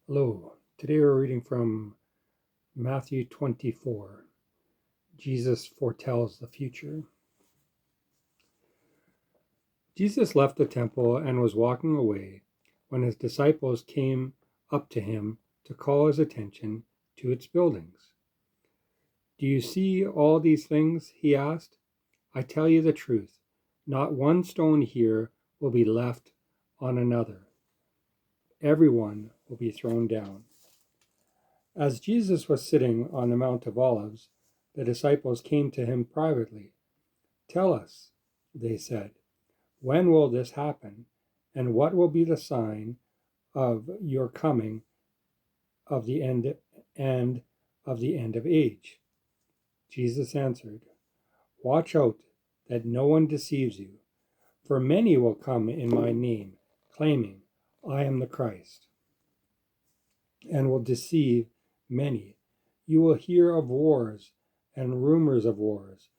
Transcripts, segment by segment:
Hello, today we're reading from Matthew 24. Jesus foretells the future. Jesus left the temple and was walking away when his disciples came up to him to call his attention to its buildings. Do you see all these things? He asked. I tell you the truth, not one stone here will be left on another. Everyone will be thrown down. As Jesus was sitting on the Mount of Olives, the disciples came to him privately. Tell us, they said, when will this happen, and what will be the sign of your coming of the end and of the end of age? Jesus answered, Watch out that no one deceives you, for many will come in my name, claiming, I am the Christ, and will deceive many. You will hear of wars and rumors of wars,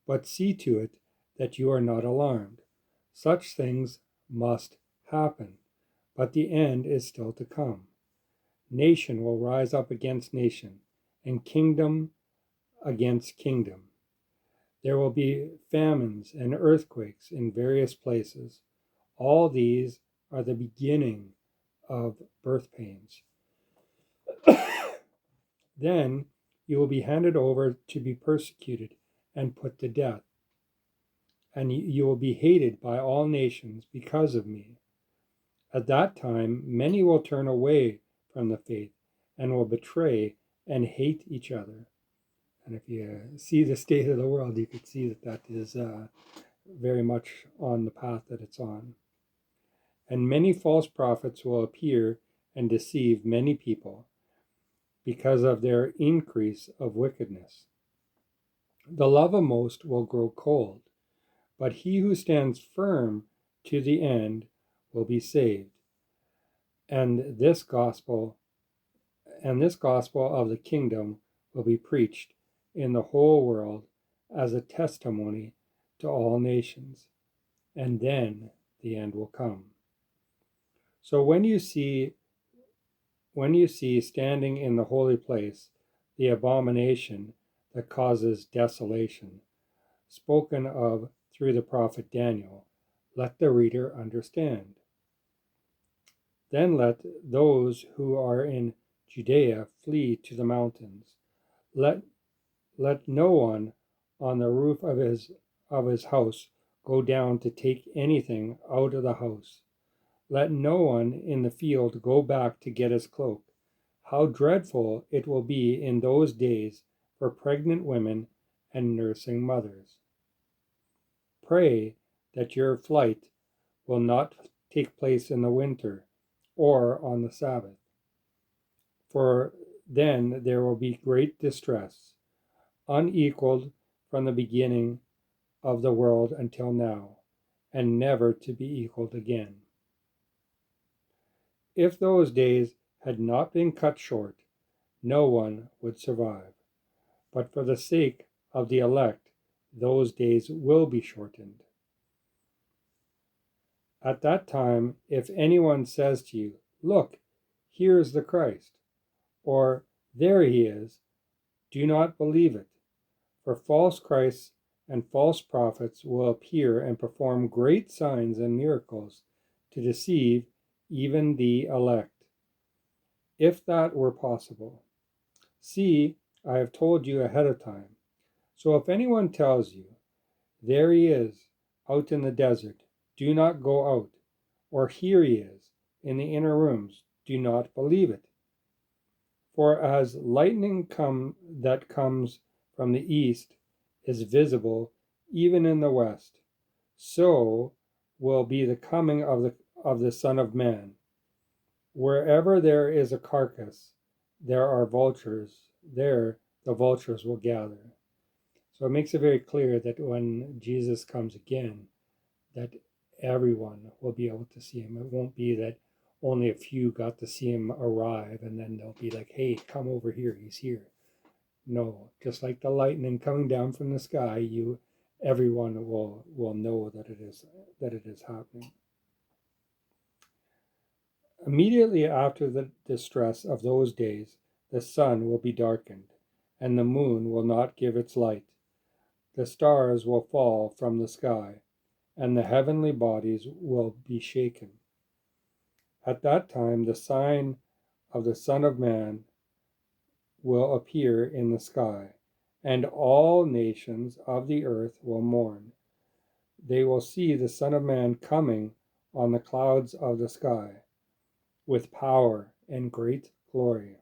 but see to it that you are not alarmed. Such things must happen, but the end is still to come. Nation will rise up against nation, and kingdom against kingdom. There will be famines and earthquakes in various places. All these are the beginning of birth pains. Then you will be handed over to be persecuted and put to death, and you will be hated by all nations because of me. At that time, many will turn away from the faith and will betray and hate each other. And if you see the state of the world, you could see that that is very much on the path that it's on. And many false prophets will appear and deceive many people because of their increase of wickedness. The love of most will grow cold, but he who stands firm to the end will be saved. And this gospel of the kingdom will be preached in the whole world as a testimony to all nations, and then the end will come. So when you see standing in the holy place the abomination that causes desolation, spoken of through the prophet Daniel, let the reader understand. Then let those who are in Judea flee to the mountains. Let no one on the roof of his house go down to take anything out of the house. Let no one in the field go back to get his cloak. How dreadful it will be in those days for pregnant women and nursing mothers. Pray that your flight will not take place in the winter or on the Sabbath, for then there will be great distress, unequaled from the beginning of the world until now, and never to be equaled again. If those days had not been cut short, no one would survive. But for the sake of the elect, those days will be shortened. At that time, if anyone says to you, Look, here is the Christ, or there he is, do not believe it. For false Christs and false prophets will appear and perform great signs and miracles to deceive even the elect, if that were possible. See, I have told you ahead of time. So if anyone tells you, There he is, out in the desert, do not go out, or here he is, in the inner rooms, do not believe it. For as lightning that comes from the east is visible even in the west, so will be the coming of the Son of Man. Wherever there is a carcass, there are vultures. There the vultures will gather. So it makes it very clear that when Jesus comes again, that everyone will be able to see him. It won't be that only a few got to see him arrive and then they'll be like, hey, come over here, he's here. No, just like the lightning coming down from the sky, everyone will know that it is happening. Immediately after the distress of those days, the sun will be darkened, and the moon will not give its light. The stars will fall from the sky, and the heavenly bodies will be shaken. At that time, the sign of the Son of Man will appear in the sky, and all nations of the earth will mourn. They will see the Son of Man coming on the clouds of the sky with power and great glory.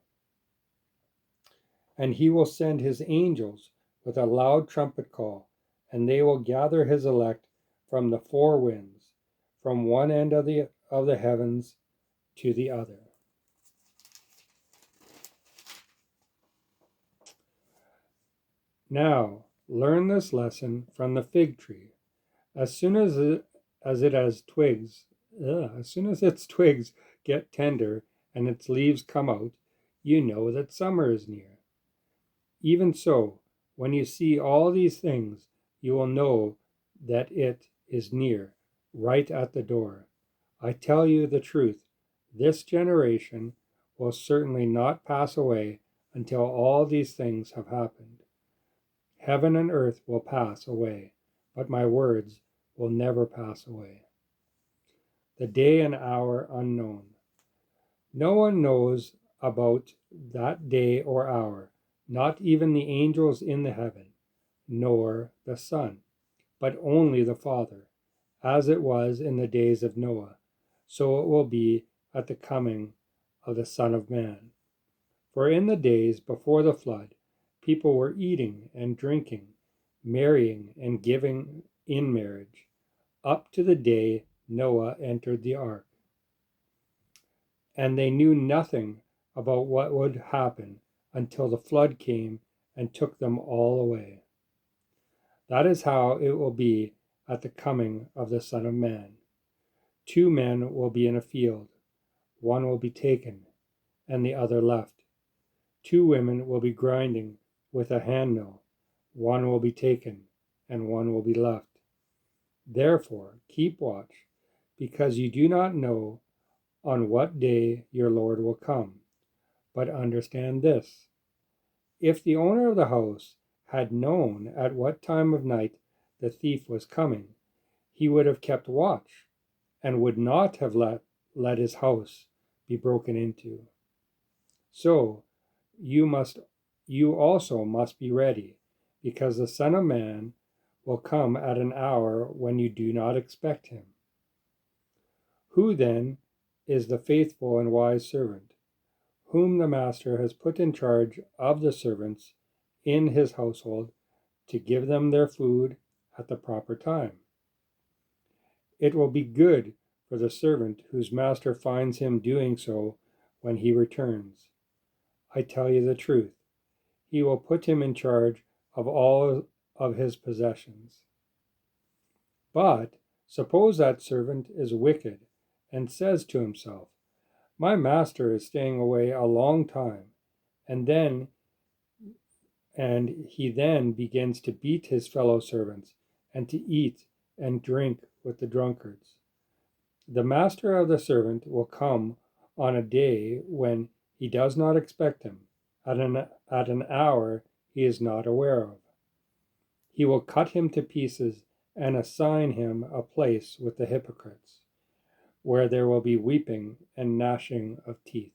And he will send his angels with a loud trumpet call, and they will gather his elect from the four winds, from one end of the heavens to the other. Now, learn this lesson from the fig tree. As soon as its twigs get tender and its leaves come out, you know that summer is near. Even so, when you see all these things, you will know that it is near, right at the door. I tell you the truth, this generation will certainly not pass away until all these things have happened. Heaven and earth will pass away, but my words will never pass away. The day and hour unknown. No one knows about that day or hour, not even the angels in the heaven, nor the Son, but only the Father. As it was in the days of Noah, so it will be at the coming of the Son of Man. For in the days before the flood, people were eating and drinking, marrying and giving in marriage, up to the day Noah entered the ark. And they knew nothing about what would happen until the flood came and took them all away. That is how it will be at the coming of the Son of Man. 2 men will be in a field, one will be taken, and the other left. 2 women will be grinding with a handmill, one will be taken, and one will be left. Therefore, keep watch, because you do not know on what day your Lord will come. But understand this: if the owner of the house had known at what time of night the thief was coming, he would have kept watch and would not have let his house be broken into. So you also must be ready, because the Son of Man will come at an hour when you do not expect him. Who then is the faithful and wise servant, whom the master has put in charge of the servants in his household to give them their food at the proper time? It will be good for the servant whose master finds him doing so when he returns. I tell you the truth, he will put him in charge of all of his possessions. But suppose that servant is wicked and says to himself, "My master is staying away a long time," and he then begins to beat his fellow servants and to eat and drink with the drunkards. The master of the servant will come on a day when he does not expect him, at an hour he is not aware of. He will cut him to pieces and assign him a place with the hypocrites, where there will be weeping and gnashing of teeth.